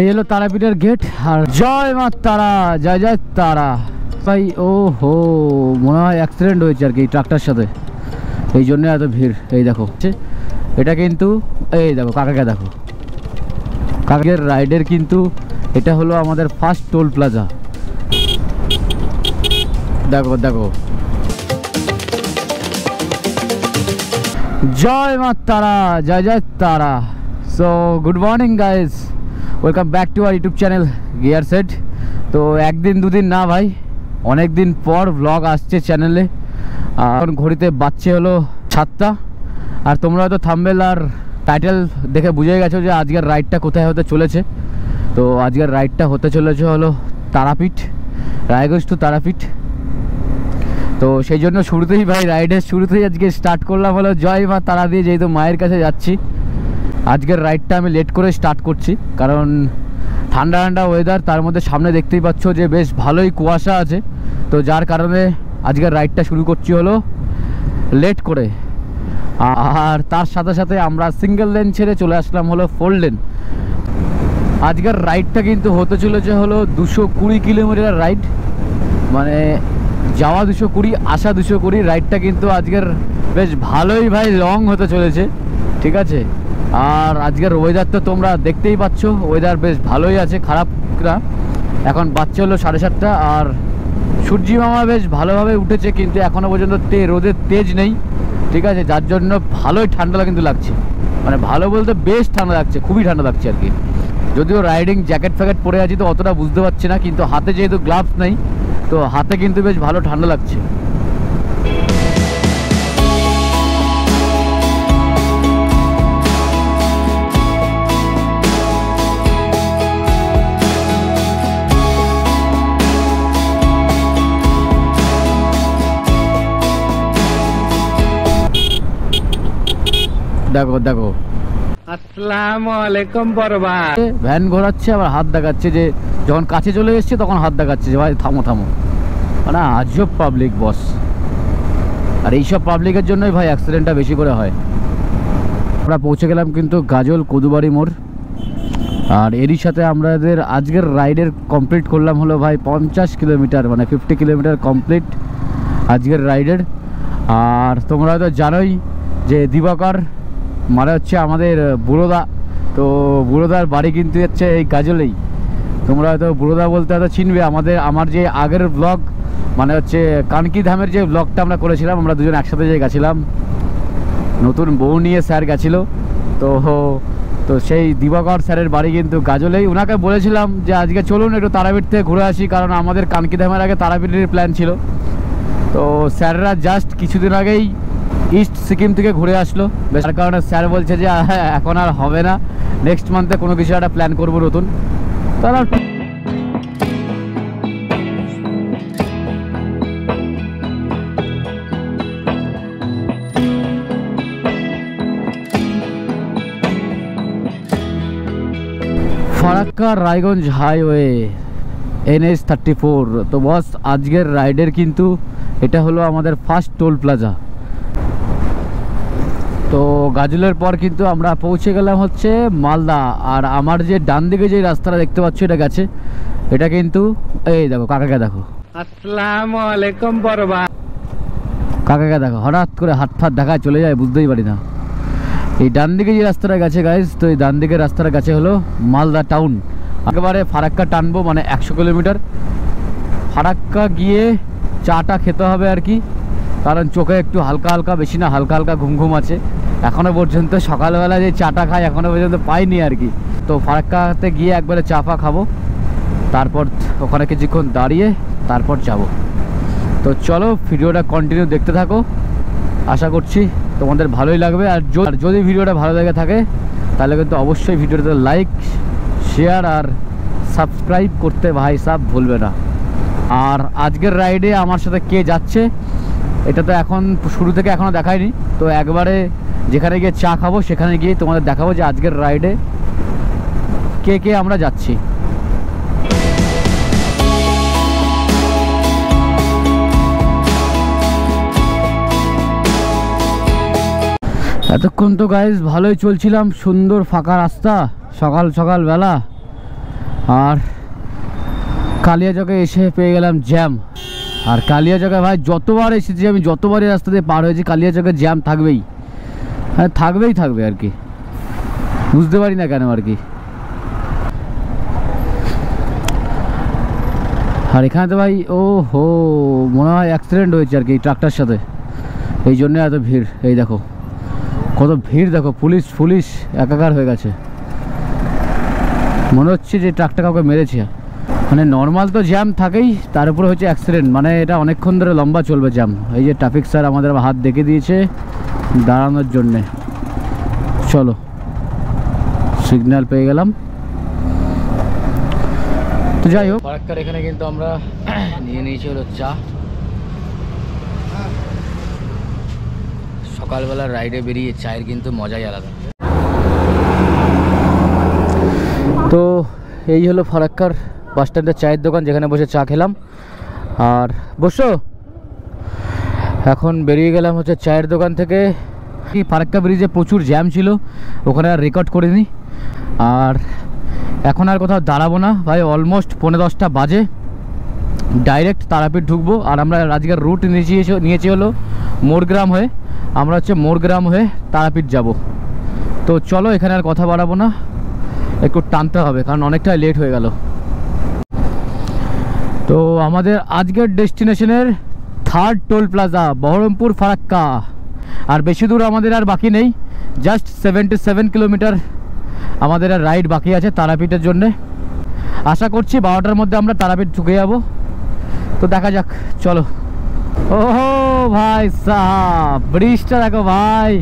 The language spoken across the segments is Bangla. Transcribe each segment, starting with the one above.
এই হলো তারাপীঠের গেট। আর জয় মা তারা, জয় জয় তারা ভাই। ও হো, মনে হয় অ্যাক্সিডেন্ট হয়েছে আর কি ট্রাক্টার সাথে, এই জন্য এত ভিড়। এই দেখো এটা কিন্তু, এই দেখো কাকাকে দেখো, কাকের রাইডের কিন্তু এটা হলো আমাদের ফার্স্ট টোল প্লাজা। দেখো দেখো, জয় মা তারা, জয় জয় তারা। So good morning guys, welcome back to our YouTube channel gear set. তো একদিন দুদিন না ভাই, অনেক দিন পর ব্লগ আসছে চ্যানেলে। এখন ঘড়িতে বাজছে হলো 7টা। আর তোমরা হয়তো থাম্বনেল আর টাইটেল দেখে বুঝে গেছো যে আজকের রাইডটা কোথায় হতে চলেছে। তো আজকের রাইডটা হতে চলেছে হলো তারাপীঠ, রায়গঞ্জ টু তারাপীঠ। তো সেই জন্য শুরুতেই ভাই, রাইডের শুরুতেই আজকে স্টার্ট করলাম হলো জয় মা তারা দিয়ে, যেহেতু মায়ের কাছে যাচ্ছি। আজকের রাইডটা আমি লেট করে স্টার্ট করছি, কারণ ঠান্ডা ঠান্ডা ওয়েদার, তার মধ্যে সামনে দেখতেই পাচ্ছ যে বেশ ভালোই কুয়াশা আছে। তো যার কারণে আজকের রাইডটা শুরু করছি হলো লেট করে। আর তার সাথে সাথে আমরা সিঙ্গেল লেন ছেড়ে চলে আসলাম হলো 4 লেন। আজকের রাইডটা কিন্তু হতে চলেছে হলো 220 কিলোমিটার রাইড, মানে যাওয়া 220, আসা 220। রাইডটা কিন্তু আজকের বেশ ভালোই ভাই লং হতে চলেছে, ঠিক আছে। আর আজকের ওয়েদার তো তোমরা দেখতেই পাচ্ছ, ওয়েদার বেশ ভালোই আছে, খারাপ না। এখন বাচ্চা হলো 7:30, আর সূর্যি মামা বেশ ভালোভাবে উঠেছে, কিন্তু এখনও পর্যন্ত রোদের তেজ নেই, ঠিক আছে। যার জন্য ভালোই ঠান্ডা কিন্তু লাগছে, মানে ভালো বলতে বেশ ঠান্ডা লাগছে, খুবই ঠান্ডা লাগছে আর কি। যদিও রাইডিং জ্যাকেট ফ্যাকেট পরে আছি তো অতটা বুঝতে পারছি না, কিন্তু হাতে যেহেতু গ্লাভস নেই, তো হাতে কিন্তু বেশ ভালো ঠান্ডা লাগছে। দেখো দেখো, আসসালামু আলাইকুম বরবা। ভ্যান ঘোরাচ্ছে, আবার হাত দেখাচ্ছে, যে যখন কাছে চলে এসছে তখন হাত দেখাচ্ছে যে ভাই থামো থামো। মানে আজব পাবলিক বস। আর এইসব পাবলিকের জন্যই ভাই অ্যাক্সিডেন্টটা বেশি করে হয়। আমরা পৌঁছে গেলাম কিন্তু গাজল কদুবাড়ি মোড়। আর এরই সাথে আমাদের আজকের রাইডের কমপ্লিট করলাম হলো ভাই 50 কিলোমিটার, মানে 50 কিলোমিটার কমপ্লিট আজকের রাইডের। আর তোমরা হয়তো জানোই যে দিবাকর মানে হচ্ছে আমাদের বুড়োদা। তো বুড়োদার বাড়ি কিন্তু হচ্ছে এই গাজলেই। তোমরা হয়তো বুড়োদা বলতে হয়তো চিনবে। আমার যে আগের ব্লগ, মানে হচ্ছে কানকি ধামের যে ব্লগটা আমরা করেছিলাম, আমরা দুজন একসাথে যে গেছিলাম, নতুন বউ নিয়ে স্যার গেছিলো। তো সেই দিবাকর স্যারের বাড়ি কিন্তু গাজলেই। ওনাকে বলেছিলাম যে আজকে চলুন একটু তারাপীঠ থেকে ঘুরে আসি, কারণ আমাদের কানকি ধামের আগে তারাপীঠের প্ল্যান ছিল। তো স্যাররা জাস্ট কিছুদিন আগেই ইস্ট সিকিম থেকে ঘুরে আসলো, যার কারণে স্যার বলছে যে এখন আর হবে না, নেক্সট মান্থে কোনো কিছু একটা প্ল্যান করবো নতুন। তারা ফারাক্কা রায়গঞ্জ হাইওয়ে NH 34। তো বস আজকের রাইডের কিন্তু এটা হলো আমাদের ফার্স্ট টোল প্লাজা। তো গাজলের পর কিন্তু আমরা পৌঁছে গেলাম হচ্ছে মালদা। আর আমার যে ডান দিকে যে রাস্তাটা দেখতে পাচ্ছ এটা গেছে, এটা কিন্তু এই দেখো কাকাকে দেখো, আসসালামু আলাইকুম বরবা। কাকাকে দেখো হঠাৎ করে হাত ফাত দেখায় চলে যায়, বুঝতেই পারি না। এই ডান দিকে যে রাস্তাটা গেছে গাইজ, তো এই ডান দিকের রাস্তাটা গেছে হলো মালদা টাউন। একেবারে ফারাক্কা টানবো, মানে 100 কিলোমিটার। ফারাক্কা গিয়ে চাটা খেতে হবে আর কি, কারণ চোখে একটু হালকা হালকা, বেশি না হালকা হালকা ঘুম ঘুম আছে। এখনও পর্যন্ত সকালবেলা যে চাটা খাই এখনও পর্যন্ত পাইনি আর কি। তো ফারাক্কাতে গিয়ে একবারে চা ফা খাবো, তারপর ওখানে কিছুক্ষণ দাঁড়িয়ে তারপর যাব। তো চলো ভিডিওটা কন্টিনিউ দেখতে থাকো, আশা করছি তোমাদের ভালোই লাগবে। আর যদি ভিডিওটা ভালো লেগে থাকে তাহলে কিন্তু অবশ্যই ভিডিওটাতে লাইক, শেয়ার আর সাবস্ক্রাইব করতে ভাই সব ভুলবে না। আর আজকের রাইডে আমার সাথে কে যাচ্ছে এটা তো এখন শুরু থেকে এখনও দেখায়নি। তো একবারে যেখানে গিয়ে চা খাবো সেখানে গিয়ে তোমাদের দেখাবো যে আজকের রাইডে কে কে আমরা যাচ্ছি। এতক্ষণ তো গাইজ ভালোই চলছিলাম, সুন্দর ফাঁকা রাস্তা, সকাল সকাল বেলা। আর কালিয়াচকে এসে পেয়ে গেলাম জ্যাম। আর কালিয়াচকে ভাই যতবার এসেছি আমি, যতবারই রাস্তা দিয়ে পার হয়েছি, কালিয়াচকে জ্যাম থাকবেই, হ্যাঁ থাকবেই থাকবে আর কি, বুঝতে পারি না কেন আর কি। আর এখানে তো ভাই ও হো মনে হয় অ্যাক্সিডেন্ট হয়েছে আর কি ট্রাকটার সাথে, এই জন্য এত ভিড়। এই দেখো কত ভিড়, দেখো পুলিশ পুলিশ একাকার হয়ে গেছে, মনে হচ্ছে যে ট্রাকটা কাউকে মেরেছে। মানে নর্মাল তো জ্যাম থাকেই, তার উপরে হচ্ছে অ্যাক্সিডেন্ট, মানে এটা অনেকক্ষণ ধরে লম্বা চলবে জ্যাম। এই যে ট্রাফিক স্যার আমাদের হাত দেখে দিয়েছে দাঁড়ানোর জন্যে। চলো সিগন্যাল পেয়ে গেলাম। তো যাই হোক, ফারাক্কার এখানে কিন্তু আমরা নিয়ে নিয়েছি হলো চা। সকালবেলা রাইডে বেরিয়ে চায়ের কিন্তু মজাই আলাদা। তো এই হলো ফারাক্কার বাস স্ট্যান্ডের চায়ের দোকান, যেখানে বসে চা খেলাম। আর বসো, এখন বেরিয়ে গেলাম হচ্ছে চায়ের দোকান থেকে। ফারাক্কা ব্রিজে প্রচুর জ্যাম ছিল, ওখানে আর রেকর্ড করিনি। আর এখন আর কোথাও দাঁড়াবো না ভাই, অলমোস্ট 10:15 বাজে, ডাইরেক্ট তারাপীঠ ঢুকবো। আর আমরা আজকের রুট নিয়েছি হলো মোরগ্রাম হয়ে, আমরা হচ্ছে মোরগ্রাম হয়ে তারাপীঠ যাব। তো চলো এখানে আর কথা বাড়াবো না, একটু টানতে হবে কারণ অনেকটা লেট হয়ে গেল। তো আমাদের আজকের ডেস্টিনেশনের 3rd toll plaza Baharampur Farakka. আর বেশি দূর আমাদের আর বাকি নেই, জাস্ট 77 কিলোমিটার আমাদের আর রাইড বাকি আছে তারাপীঠের জন্যে। আশা করছি 12টার মধ্যে আমরা তারাপীঠ ঢুকে যাব। তো দেখা যাক, চলো। ও ভাই সাহাব, ব্রিজটা দেখো ভাই,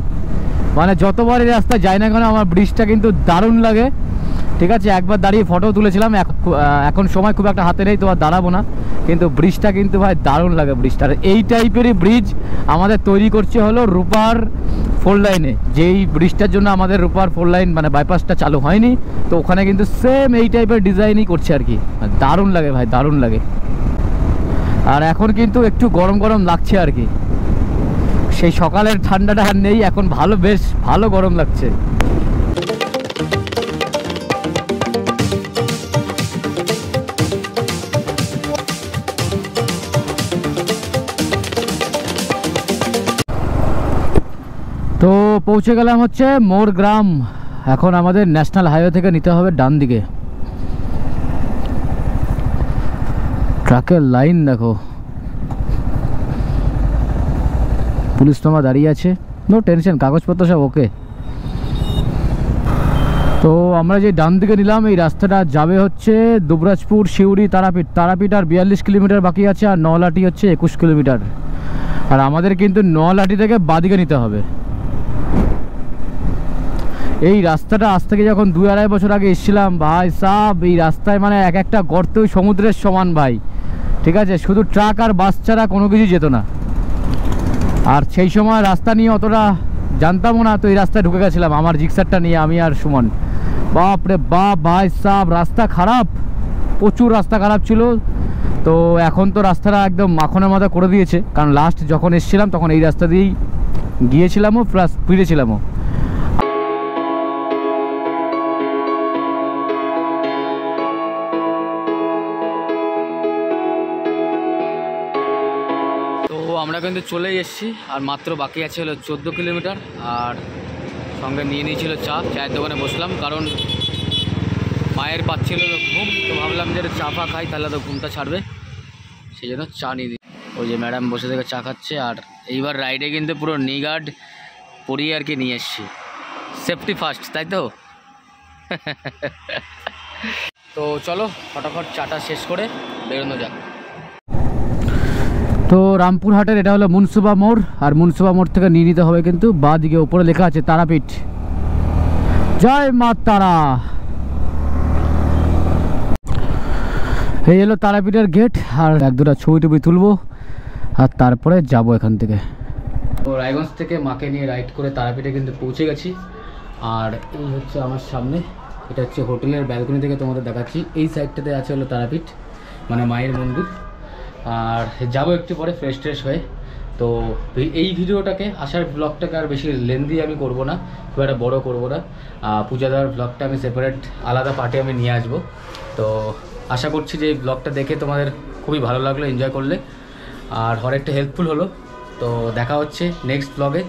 মানে যতবার এই রাস্তায় যাই না কেন আমার ব্রিজটা কিন্তু দারুণ লাগে। ঠিক আছে, একবার দাঁড়িয়ে ফটো তুলেছিলাম, এখন সময় খুব একটা হাতে নেই তো আর দাঁড়াবো না, কিন্তু ব্রিজটা কিন্তু ভাই দারুণ লাগে ব্রিজটা। এই টাইপেরই ব্রিজ আমাদের তৈরি করছে হলো রূপার 4 লাইনে, যেই ব্রিজটার জন্য আমাদের রূপার 4 লাইন মানে বাইপাসটা চালু হয়নি, তো ওখানে কিন্তু সেম এই টাইপের ডিজাইনই করছে আর কি। দারুণ লাগে ভাই, দারুণ লাগে। আর এখন কিন্তু একটু গরম গরম লাগছে আর কি, সেই সকালের ঠান্ডাটা আর নেই, এখন ভালো, বেশ ভালো গরম লাগছে। তো পৌঁছে গেলাম হচ্ছে মোরগ্রাম। এখন আমাদের ন্যাশনাল হাইওয়ে থেকে নিতে হবে ডান দিকে। ট্রাকের লাইন দেখো, পুলিশ তোমার দাঁড়িয়ে আছে, নো টেনশন, কাগজপত্র সব ওকে। তো আমরা যে ডান দিকে নিলাম, এই রাস্তাটা যাবে হচ্ছে দুবরাজপুর, সিউড়ি, তারাপীঠ। তারাপীঠ আর 42 কিলোমিটার বাকি আছে, আর নলাটি হচ্ছে 21 কিলোমিটার। আর আমাদের কিন্তু নলাটি থেকে বাদিকে নিতে হবে। এই রাস্তাটা আজ থেকে যখন 2-2.5 বছর আগে এসেছিলাম ভাই সাব, এই রাস্তায় মানে এক একটা গর্তই সমুদ্রের সমান ভাই। ঠিক আছে, শুধু ট্রাক আর বাস ছাড়া কোনো কিছু যেত না। আর সেই সময় রাস্তা নিয়ে অতটা জানতামও না, তো এই রাস্তায় ঢুকে গেছিলাম আমার জিক্সারটা নিয়ে, আমি আর সুমন। বাপ রে বাপ ভাই সাব, রাস্তা খারাপ, প্রচুর রাস্তা খারাপ ছিল। তো এখন তো রাস্তাটা একদম মাখনের মতো করে দিয়েছে, কারণ লাস্ট যখন এসেছিলাম তখন এই রাস্তা দিয়েই গিয়েছিলামও প্লাস ফিরেছিলামও। আমরা কিন্তু চলেই এসেছি, আর মাত্র বাকি আছে হলো 14 কিলোমিটার। আর সঙ্গে নিয়ে নিয়েছিল চা, চায়ের দোকানে বসলাম কারণ মায়ের পাচ্ছিল ঘুম, তো ভাবলাম যে চা ফা খাই তাহলে তো ঘুমটা ছাড়বে, সেই জন্য চা নিয়ে দিই। ওই যে ম্যাডাম বসে থেকে চা খাচ্ছে। আর এইবার রাইডে কিন্তু পুরো নি গার্ড পরিয়ে আর কি নিয়ে এসছি, সেফটি ফার্স্ট, তাই তো। তো চলো ফটাফট চাটা শেষ করে বেরোনো যাক। তো রামপুরহাটের এটা হলো মুনসুবা মোড়, আর মুনসুবা মোড় থেকে নিয়ে নিতে হবে কিন্তু বাঁ দিকে, উপরে লেখা আছে তারাপীঠ। জয় মা তারা। এই হলো তারাপীঠের গেট, আর 1-2টা ছবি টবি তুলবো আর তারপরে যাব এখান থেকে। তো রায়গঞ্জ থেকে মাকে নিয়ে রাইড করে তারাপীঠে কিন্তু পৌঁছে গেছি। আর এই হচ্ছে আমার সামনে, এটা হচ্ছে হোটেলের ব্যালকনি থেকে তোমাদের দেখাচ্ছি। এই সাইডটাতে আছে হলো তারাপীঠ, মানে মায়ের মন্দির। আর যাবো একটু পরে ফ্রেশ ট্রেশ হয়ে। তো এই ভিডিওটাকে, আসার ব্লগটাকে আর বেশি লেন্দি আমি করব না, খুব একটা বড়ো করবো না। পূজা দেওয়ার ব্লগটা আমি সেপারেট আলাদা পার্টে আমি নিয়ে আসবো। তো তো আশা করছি যে এই ব্লগটা দেখে তোমাদের খুবই ভালো লাগলো, এনজয় করলে, আর অনেকটা হেল্পফুল হলো। তো দেখা হচ্ছে নেক্সট ব্লগে,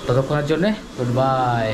ততক্ষণের জন্যে গুড বাই।